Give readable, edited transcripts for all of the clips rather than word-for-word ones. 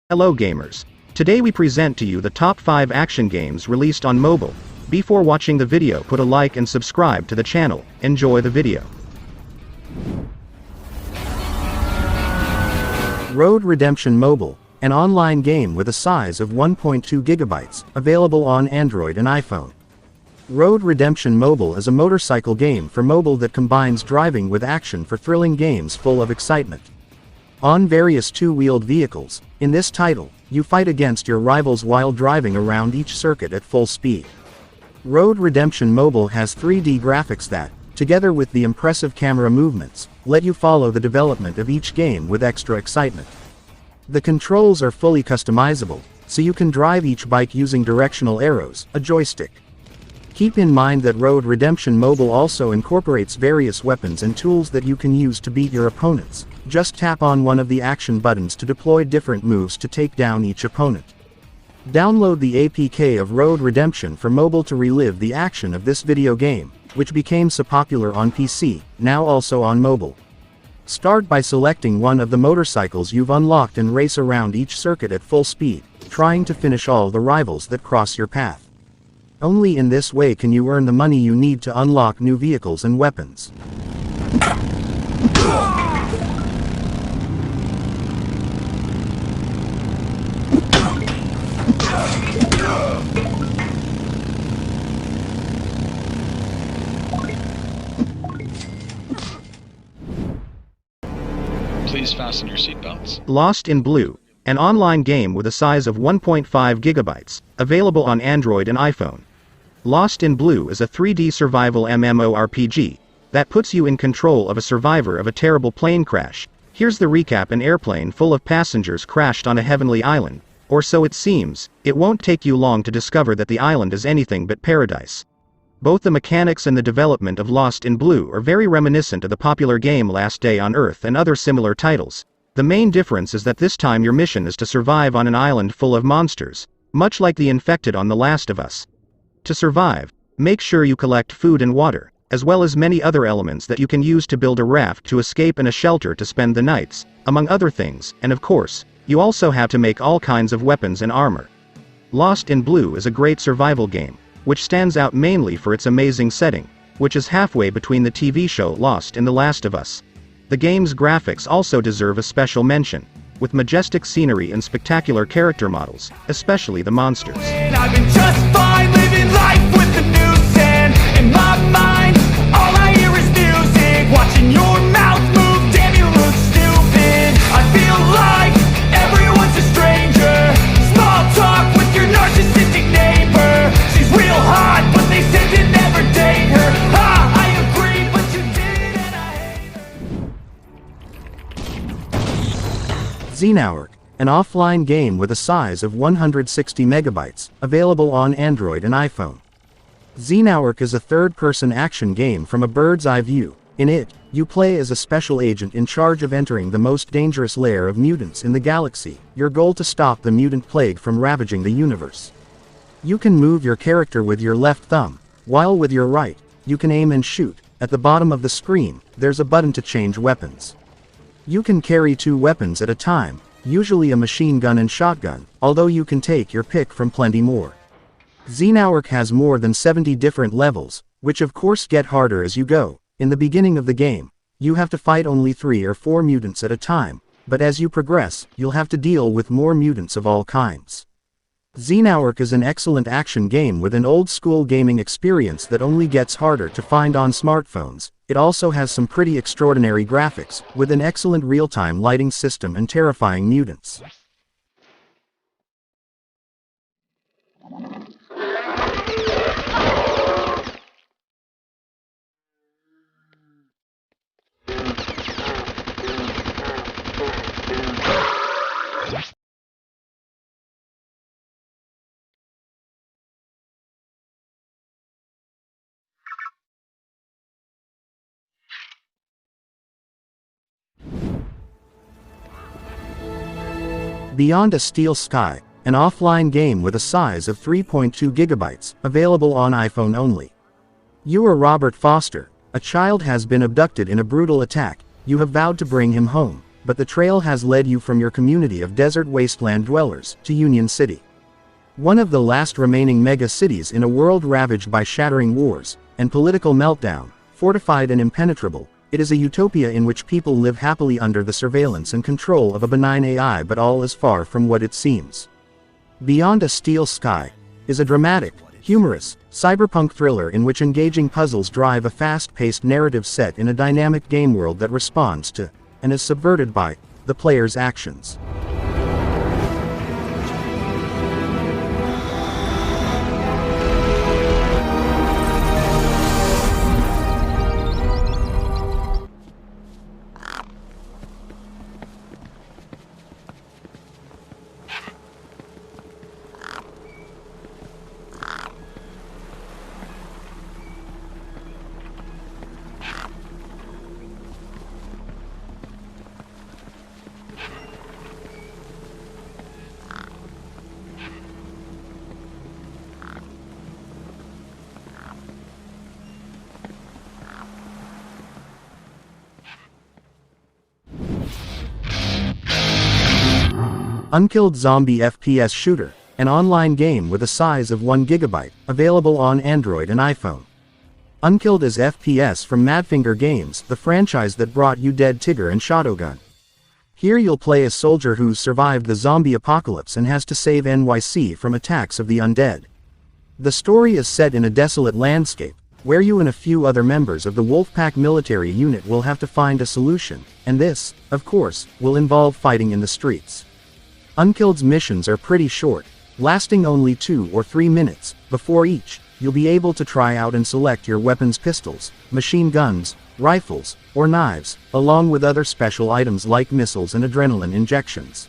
Hello gamers. Today we present to you the top 5 action games released on mobile. Before watching the video, put a like and subscribe to the channel. Enjoy the video. Road Redemption Mobile, an online game with a size of 1.2 gigabytes, available on Android and iPhone. Road Redemption Mobile is a motorcycle game for mobile that combines driving with action for thrilling games full of excitement. On various two-wheeled vehicles, in this title, you fight against your rivals while driving around each circuit at full speed. Road Redemption Mobile has 3D graphics that, together with the impressive camera movements, let you follow the development of each game with extra excitement. The controls are fully customizable, so you can drive each bike using directional arrows, a joystick. Keep in mind that Road Redemption Mobile also incorporates various weapons and tools that you can use to beat your opponents. Just tap on one of the action buttons to deploy different moves to take down each opponent. Download the APK of Road Redemption for mobile to relive the action of this video game, which became so popular on PC, now also on mobile. Start by selecting one of the motorcycles you've unlocked and race around each circuit at full speed, trying to finish all the rivals that cross your path. Only in this way can you earn the money you need to unlock new vehicles and weapons. Please fasten your seatbelts. Lost in Blue, an online game with a size of 1.5 gigabytes, available on Android and iPhone. Lost in Blue is a 3D survival MMORPG that puts you in control of a survivor of a terrible plane crash. Here's the recap: an airplane full of passengers crashed on a heavenly island, or so it seems. It won't take you long to discover that the island is anything but paradise. Both the mechanics and the development of Lost in Blue are very reminiscent of the popular game Last Day on Earth and other similar titles. The main difference is that this time your mission is to survive on an island full of monsters, much like the infected on The Last of Us. To survive, make sure you collect food and water, as well as many other elements that you can use to build a raft to escape and a shelter to spend the nights, among other things, and of course, you also have to make all kinds of weapons and armor. Lost in Blue is a great survival game, which stands out mainly for its amazing setting, which is halfway between the TV show Lost and The Last of Us. The game's graphics also deserve a special mention, with majestic scenery and spectacular character models, especially the monsters. I've been just fine living life with the noose and in my mind, all I hear is music. Watching your mouth move, damn you look stupid. I feel like everyone's a stranger. Small talk with your narcissistic neighbor. She's real hot, but they said to never date her. Ha, I agree, but you did and I hate her. Escanor, an offline game with a size of 160 megabytes, available on Android and iPhone. Escanor is a third-person action game from a bird's-eye view. In it, you play as a special agent in charge of entering the most dangerous lair of mutants in the galaxy, your goal to stop the mutant plague from ravaging the universe. You can move your character with your left thumb, while with your right, you can aim and shoot. At the bottom of the screen, there's a button to change weapons. You can carry 2 weapons at a time, usually a machine gun and shotgun, although you can take your pick from plenty more. Escanor has more than 70 different levels, which of course get harder as you go. In the beginning of the game, you have to fight only 3 or 4 mutants at a time, but as you progress, you'll have to deal with more mutants of all kinds. Escanor is an excellent action game with an old-school gaming experience that only gets harder to find on smartphones. It also has some pretty extraordinary graphics, with an excellent real-time lighting system and terrifying mutants. Beyond a Steel Sky, an offline game with a size of 3.2 gigabytes, available on iPhone only. You are Robert Foster. A child has been abducted in a brutal attack. You have vowed to bring him home, but the trail has led you from your community of desert wasteland dwellers to Union City. One of the last remaining mega cities in a world ravaged by shattering wars and political meltdown, fortified and impenetrable, it is a utopia in which people live happily under the surveillance and control of a benign AI, but all is far from what it seems. Beyond a Steel Sky is a dramatic, humorous, cyberpunk thriller in which engaging puzzles drive a fast-paced narrative set in a dynamic game world that responds to, and is subverted by, the player's actions. Unkilled Zombie FPS Shooter, an online game with a size of 1 GB, available on Android and iPhone. Unkilled is FPS from Madfinger Games, the franchise that brought you Dead Tigger and Shadowgun. Here you'll play a soldier who's survived the zombie apocalypse and has to save NYC from attacks of the undead. The story is set in a desolate landscape, where you and a few other members of the Wolfpack military unit will have to find a solution, and this, of course, will involve fighting in the streets. Unkilled's missions are pretty short, lasting only 2 or 3 minutes. Before each, you'll be able to try out and select your weapons: pistols, machine guns, rifles, or knives, along with other special items like missiles and adrenaline injections.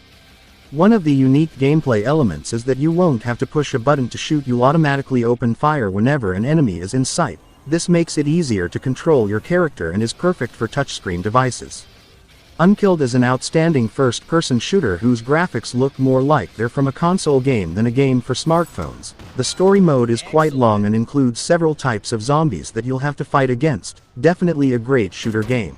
One of the unique gameplay elements is that you won't have to push a button to shoot, you'll automatically open fire whenever an enemy is in sight. This makes it easier to control your character and is perfect for touchscreen devices. Unkilled is an outstanding first-person shooter whose graphics look more like they're from a console game than a game for smartphones. The story mode is quite long and includes several types of zombies that you'll have to fight against. Definitely a great shooter game.